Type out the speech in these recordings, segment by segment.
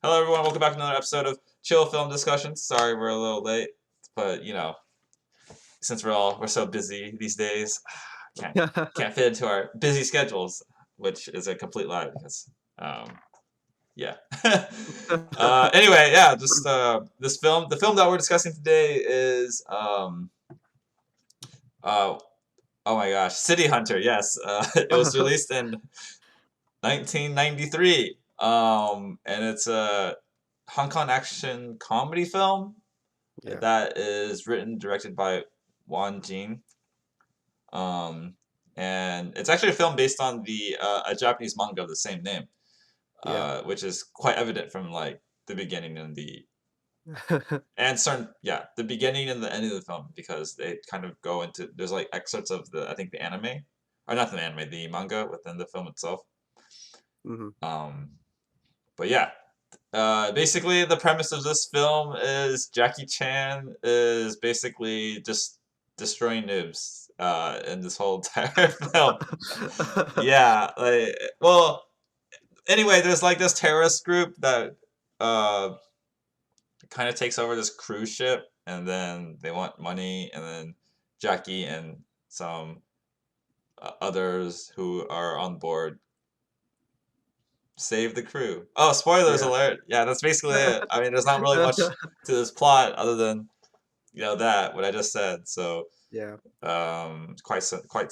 Hello, everyone. Welcome back to another episode of Chill Film Discussions. Sorry, we're a little late, but since we're so busy these days, can't can't fit into our busy schedules, which is a complete lie because, yeah. Anyway, yeah, just this film. The film that we're discussing today is uh, oh my gosh, City Hunter. Yes, it was released in 1993. And it's a Hong Kong action comedy film Yeah, that is written directed by Wong Jing. Um, and it's actually a film based on the a Japanese manga of the same name, yeah. which is quite evident from like the beginning and the beginning and the end of the film because they kind of go into there's like excerpts of the I think the anime or not the anime the manga within the film itself. Mhm. Um, but yeah, basically, the premise of this film is Jackie Chan is basically just destroying noobs in this whole entire film. Yeah, like, well, anyway, there's like this terrorist group that uh, kind of takes over this cruise ship, and then they want money, and then Jackie and some others who are on board save the crew. Oh, spoilers Yeah. alert! Yeah, that's basically it. I mean, there's not really much to this plot other than that what I just said. So Yeah, quite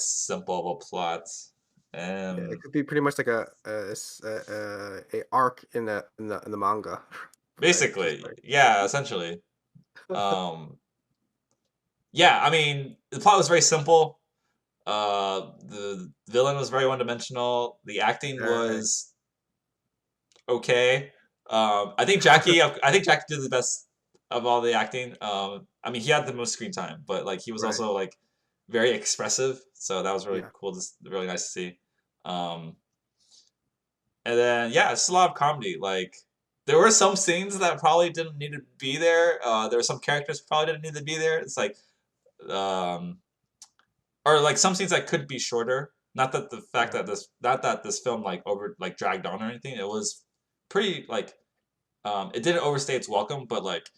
simple of a plot. yeah, it Um, could be pretty much like a arc in the manga, right? Just basically, like yeah, essentially. Um, yeah, I mean the plot was very simple. The villain was very one dimensional. The acting right. was okay. I think Jackie did the best of all the acting. I mean, he had the most screen time, but like he was Right. also like very expressive, so that was really Yeah. cool. Really nice to see. Um, and then yeah, it's just a lot of comedy. Like there were some scenes that probably didn't need to be there. There were some characters probably didn't need to be there. It's like um, or like some scenes that could be shorter. Yeah. Not that this film like over like dragged on or anything. It was pretty like it didn't overstay its welcome, but like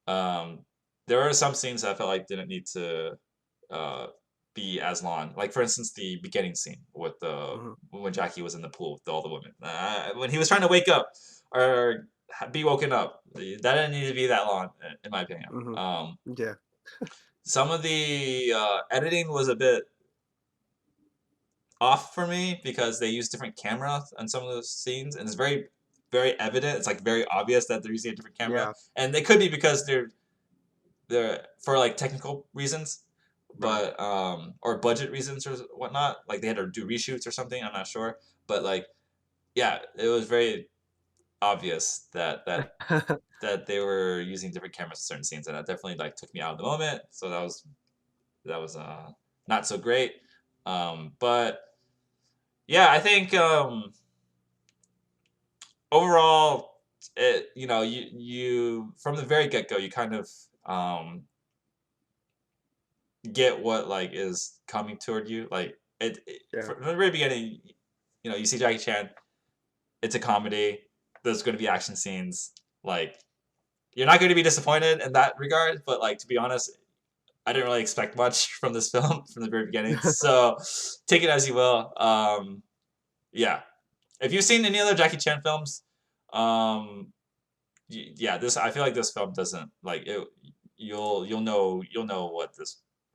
um, there are some scenes that I felt like didn't need to uh, be as long. Like for instance, the beginning scene with the Mhm. when Jackie was in the pool with all the women. When he was trying to wake up or be woken up, that didn't need to be that long, in my opinion. Mhm. Yeah. Some of the editing was a bit off for me because they use different cameras on some of those scenes, and it's very evident. It's like very obvious that they're using a different camera, Yeah. and they could be because they're for like technical reasons, Right. but or budget reasons or whatnot. Like they had to do reshoots or something. I'm not sure, but like yeah, it was very obvious that they were using different cameras in certain scenes, and that definitely like took me out of the moment. So that was not so great. But yeah, I think overall, you from the very get go, you kind of um, get what like is coming toward you. Like Yeah. from the very beginning, you see Jackie Chan. It's a comedy. There's going to be action scenes. Like you're not going to be disappointed in that regard. But like to be honest, I didn't really expect much from this film from the very beginning. So take it as you will. Yeah. If you've seen any other Jackie Chan films, um, yeah, this I feel like this film doesn't like it. You'll know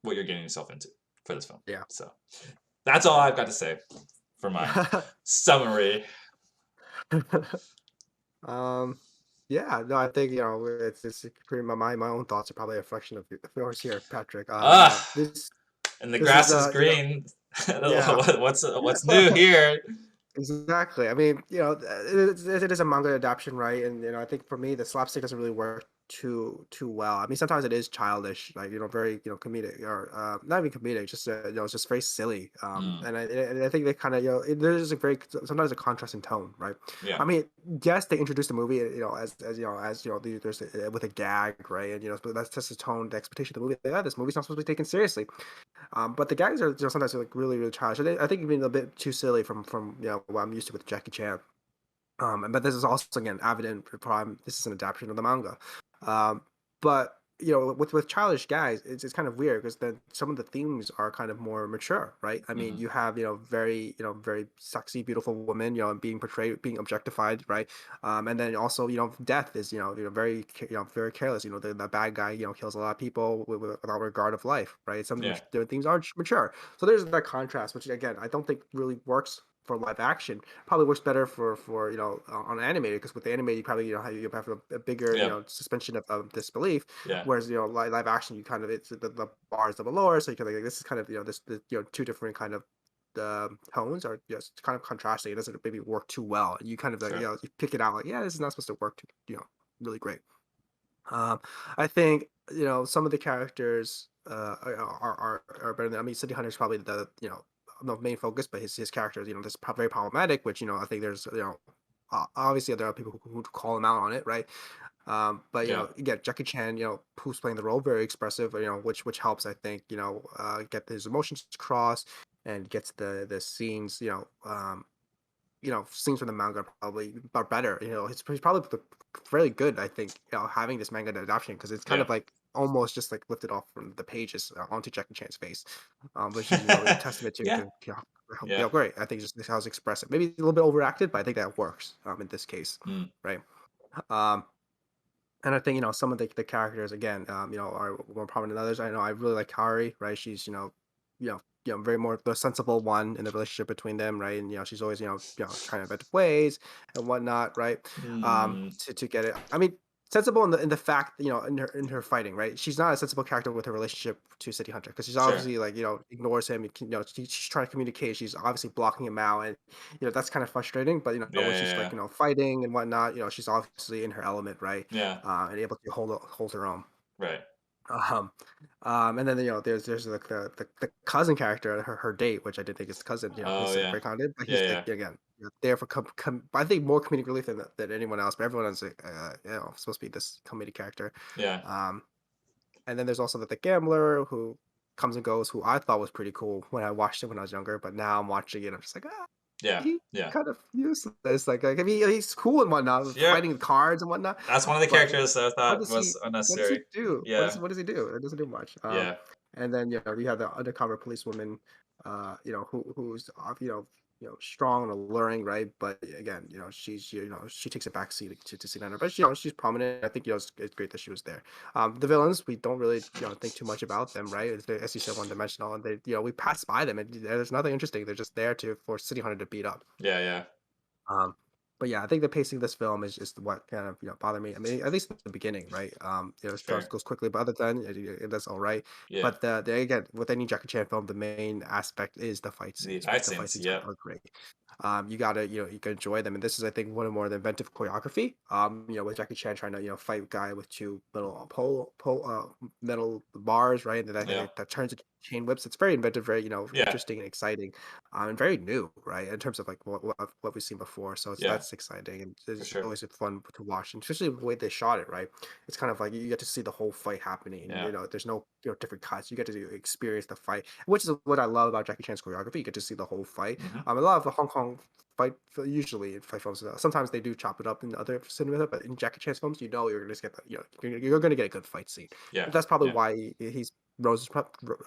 what you're getting yourself into for this film. Yeah. So that's all Yeah. I've got to say for my summary. Um, yeah, no, I think, it's pretty my own thoughts are probably a reflection of yours here, Patrick. Ah, This and the this is grass is green. yeah. What's new here? Exactly. I mean, it is a manga adaptation, right? And I think for me, the slapstick doesn't really work too well. I mean, sometimes it is childish, like very comedic or not even comedic, just it's just very silly. Mm, And I think they kind of there's a very sometimes a contrast in tone, right? yeah, I mean, yes, they introduced the movie, there's with a gag, right? And but that's just the tone, the expectation of the movie. Yeah, this movie's not supposed to be taken seriously. But the gags are sometimes like really childish. I think even a bit too silly from what I'm used to with Jackie Chan. But this is also again evident prime. This is an adaptation of the manga, um, but with childish guys, it's kind of weird because then some of the themes are kind of more mature, right? I mean, Hmm. you have very very sexy, beautiful women, and being portrayed, being objectified, right? And then also death is very very careless. The bad guy kills a lot of people without regard of life, right? Some of Yeah. the themes are mature, so there's that contrast, which again I don't think really works for live action. Probably works better for on animated, because with the animated you probably you have a bigger Yeah. suspension of disbelief, Yeah. whereas live action you kind of it's the bars of a lower, so you can like this is kind of this the two different kind of tones are just kind of contrasting. It doesn't maybe work too well, and you kind of like Sure. you pick it out like, yeah, this is not supposed to work too really great. um, I think some of the characters are better than. I mean, City Hunter is probably the main focus, but his characters, that's very problematic. Which I think there's obviously there are people who call him out on it, right? But Yeah. again, Jackie Chan, who's playing the role, very expressive, which helps, I think, get his emotions across, and gets the scenes, scenes from the manga probably are better. He's probably fairly good, I think, having this manga adaptation, because it's kind Yeah. of like almost just like lifted off from the pages onto Jackie Chan's face, which is a testament to Yeah. Yeah. great. I think just how it's expressive. Maybe a little bit overacted, but I think that works in this case, Mm. right? Um, and I think some of the characters again, are more prominent than others. I know I really like Kari, right? She's very more the sensible one in the relationship between them, right? And she's always trying to better ways and whatnot, right? Mm. To get it. I mean, sensible in the fact in her fighting, right? She's not a sensible character with her relationship to City Hunter, because she's Sure. obviously like ignores him. She's trying to communicate. She's obviously blocking him out, and that's kind of frustrating. But Yeah. when Yeah. she's like Yeah. fighting and whatnot, she's obviously in her element, right? Yeah. And able to hold her own. Right. Um, and then there's like the cousin character, her date, which I did think is the cousin. Oh He's like yeah. very kind, but Yeah. he's like Yeah. again there for I think more comedic relief than anyone else. But everyone else supposed to be this comedic character. Yeah. Um, and then there's also the gambler who comes and goes, who I thought was pretty cool when I watched it when I was younger, but now I'm watching it, I'm just like, Yeah. he Yeah. kind of useless. Like I mean, he's cool and whatnot, Yeah. fighting the cards and whatnot, That's one of the but characters that I what thought does was he unnecessary. do? Yeah. What does he do? It doesn't do much. Yeah. And then you have the undercover policewoman, who's strong and alluring, right? But again, she's she takes a back seat to see Nana, but she's prominent. I think it's great that she was there. The villains, we don't really think too much about them, right? As you said, one dimensional, and they we pass by them, and there's nothing interesting. They're just there to for City Hunter to beat up. Yeah. Yeah. Um, but yeah, I think the pacing of this film is just what kind of bothered me. I mean, at least at the beginning, right? It Sure. goes quickly, but other than that's all right. Yeah. But again, with any Jackie Chan film, the main aspect is the fight The scenes, fight right? The fight scenes. scenes Yep. are great. You gotta you can enjoy them, and this is I think one of more the inventive choreography. With Jackie Chan trying to fight a guy with two little metal bars, right? And Yeah. that turns into chain whips. It's very inventive, very Yeah. interesting and exciting, and very new, right? In terms of like what we've seen before. So Yeah. that's exciting, and For it's sure. always fun to watch, and especially the way they shot it, right? It's kind of like you get to see the whole fight happening, and Yeah. there's no different cuts. You get to experience the fight, which is what I love about Jackie Chan's choreography. You get to see the whole fight. Hmm. A lot of the Hong Kong usually in fight films, sometimes they do chop it up in other cinema, but in Jackie Chan's films, you're gonna just get you're gonna get a good fight scene. Yeah. And that's probably Yeah. why he's rose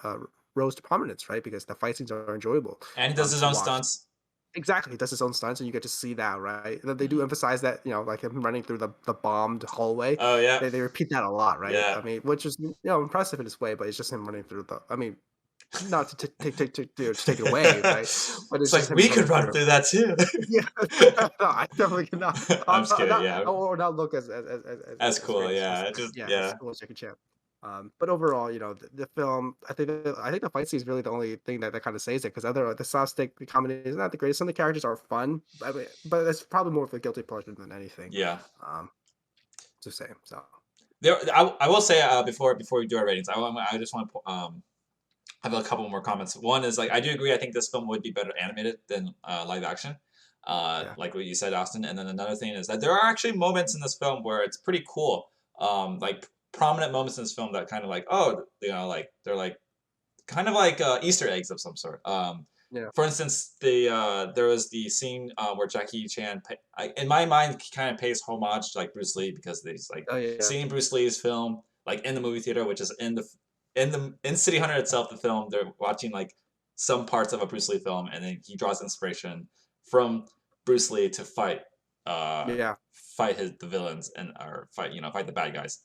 uh, rose to prominence, right? Because the fight scenes are enjoyable And he does his to own watch. stunts. Exactly, he does his own stunts, and you get to see that, right? They do Hmm. emphasize that, like him running through the bombed hallway. Oh yeah. They repeat that a lot, right? Yeah. I mean, which is impressive in its way, but it's just him running through the. I mean, not to to take it away, right? But It's it's just like him we running could run through. through that too. Yeah, no, I definitely cannot. I'm just kidding. Not Yeah. or not look That's as great cool. as Yeah. It just as yeah. cool as Jackie Chan. But overall, the film, I think the fight scene is really the only thing that kind of saves it, because the slapstick the comedy is not the greatest. Some of the characters are fun, but it's probably more of a guilty pleasure than anything. Yeah. Um, to say so. There, I will say before we do our ratings, I just want to have a couple more comments. One is like I do agree. I think this film would be better animated than live action, Yeah, like what you said, Austin. And then another thing is that there are actually moments in this film where it's pretty cool. Like prominent moments in this film that kind of like like they're like kind of like Easter eggs of some sort. Yeah. for instance, there was the scene where Jackie Chan, in my mind, kind of pays homage to like Bruce Lee because he's like Oh yeah. seeing Bruce Lee's film like in the movie theater, which is in City Hunter itself, the film. They're watching like some parts of a Bruce Lee film, and then he draws inspiration from Bruce Lee to Yeah. fight the villains and or fight the bad guys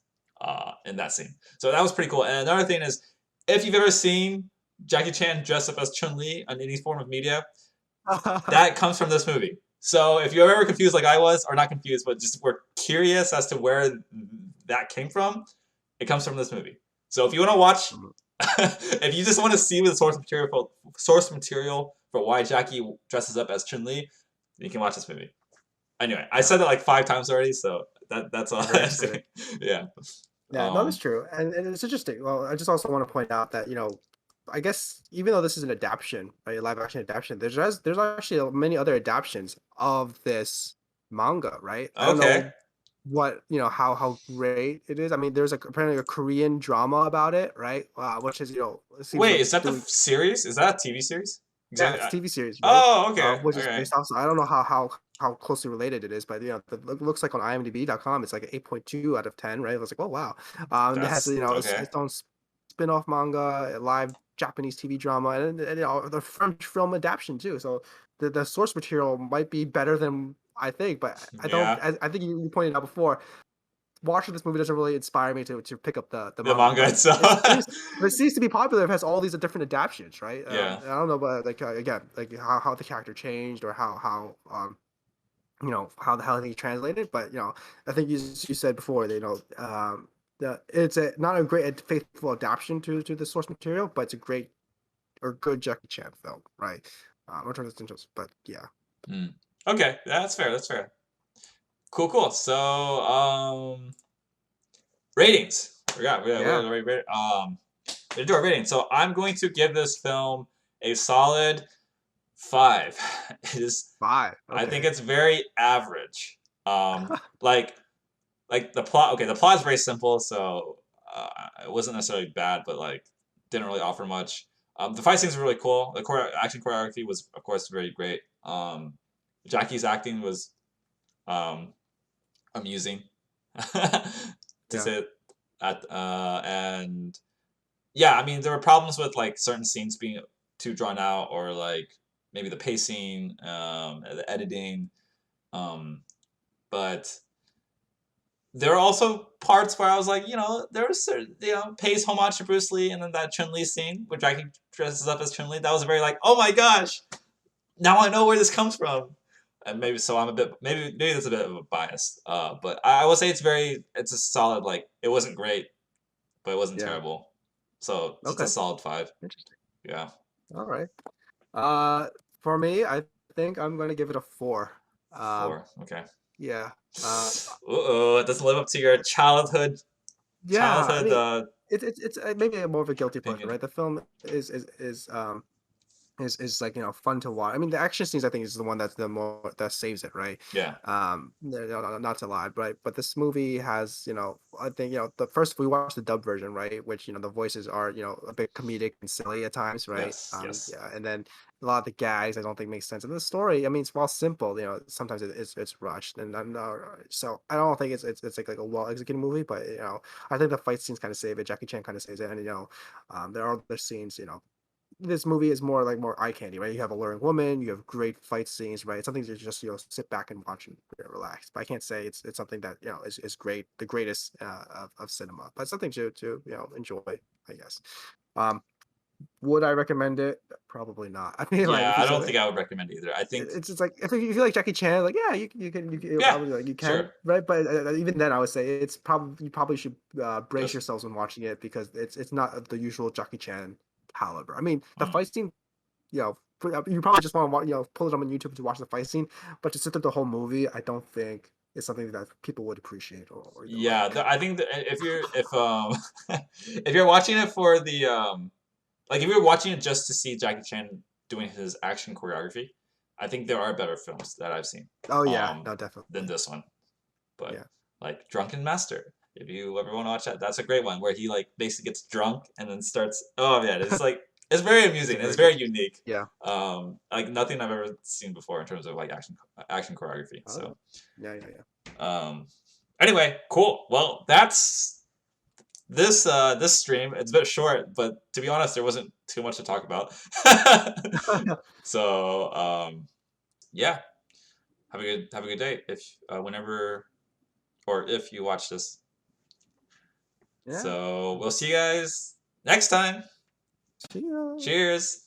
in that scene. So that was pretty cool. And another thing is, if you've ever seen Jackie Chan dress up as Chun Li on any form of media, that comes from this movie. So if you're ever confused like I was, or not confused, but just were curious as to where that came from, it comes from this movie. So if you want to watch, Mhm. if you just want to see the source material for why Jackie dresses up as Chun Li, you can watch this movie. Anyway, I Yeah. said that like 5 times already, so that's all You're very I'm excited. saying. Yeah. Yeah, no, that's Um. true, and it's interesting. Well, I just also want to point out that I guess even though this is an adaptation, right, a live action adaptation, there's actually many other adaptations of this manga, right? I don't Okay. know what how great it is. I mean, there's apparently a Korean drama about it, right? Which is it seems Wait, like is that the doing series? Is that a TV series? yeah, Exactly. it's a TV series, right? Oh, okay. Which is Okay. based off. So I don't know how closely related it is, but it looks like on IMDb.com it's like an 8.2 out of 10, right? I was like, oh wow. It has That's okay. its own spin-off manga, a live Japanese TV drama, and the French film adaptation too. So the source material might be better than I think, but I don't. Yeah. I think you pointed out before. Watching this movie doesn't really inspire me to pick up the The manga, manga but itself. it seems to be popular. It has all these different adaptations, right? Yeah. I don't know, but like again, like how the character changed or how they translated, but I think you said before that it's not a great faithful adaptation to the source material, but it's a great or good Jackie Chan film, right? Return of the Ninjas, but yeah, Hmm. Okay, that's fair. That's fair. Cool, cool. So, ratings. We yeah, already rated. We do our rating. So I'm going to give this film a solid 5. It is. five, I think okay, it's very average. Like the plot. Okay, the plot is very simple, so it wasn't necessarily bad, but like didn't really offer much. The fight scenes were really cool. The action choreography was, of course, very great. Jackie's acting was um, amusing, to yeah, say it. And yeah, I mean there were problems with like certain scenes being too drawn out, or like maybe the pacing, the editing, um, but there are also parts where I was like, there was certain, pays homage to Bruce Lee, and then that Chun Li scene where Jackie dresses up as Chun Li. That was very like, oh my gosh, now I know where this comes from. And maybe so I'm a bit maybe that's a bit of a bias. But I will say it's a solid, like it wasn't great, but it wasn't yeah, terrible. So it's a okay, solid 5. interesting. Yeah. All right. Uh, for me, I think I'm gonna give it a 4. Um, 4. Okay. yeah. Uh, Uh-oh, it doesn't live up to your yeah. I childhood mean, it's maybe more of a guilty pleasure, opinion. right? The film is like fun to watch. I mean, the action scenes I think is the one that's the more that saves it, right? Yeah. Not to lie, right? But this movie has I think the first we watched the dub version, right? Which the voices are a bit comedic and silly at times, right? Yes. Yes. Yeah, and then a lot of the gags I don't think make sense. And the story, I mean, it's while simple, sometimes it's rushed, and so I don't think it's like a well executed movie, but I think the fight scenes kind of save it. Jackie Chan kind of saves it, and there are other scenes, this movie is more eye candy, right? You have a luring woman, you have great fight scenes, right? It's something to just sit back and watch and relax. But I can't say it's something that is great, the greatest of cinema, but something to enjoy, I guess. Um, would I recommend it? Probably not. I mean, like Yeah, if I you said don't think I would recommend it either. I think it's just like if you like Jackie Chan, like yeah, I yeah, would like you sure. can, right? But even then, I would say you probably should brace Just yourselves when watching it because it's not the usual Jackie Chan caliber. I mean, the mm, fight scene you probably just want to pull it up on YouTube to watch the fight scene, but to sit through the whole movie, I don't think it's something that people would appreciate or even yeah, like. I think that if if you're watching it for the like if you're watching it just to see Jackie Chan doing his action choreography, I think there are better films that I've seen Oh yeah, um no, than definitely, this one. But yeah, like Drunken Master, if you ever want to watch that, that's a great one where he like basically gets drunk and then starts. Oh man, it's like It's very It's a amusing. It's very good. very unique. Yeah. Like nothing I've ever seen before in terms of like action choreography. Oh. So, Yeah, yeah, yeah. um, anyway, cool. Well, that's this stream. It's a bit short, but to be honest, there wasn't too much to talk about. So, yeah, have a good day if whenever or if you watch this. Yeah. So we'll see you guys next time. See ya. Cheers.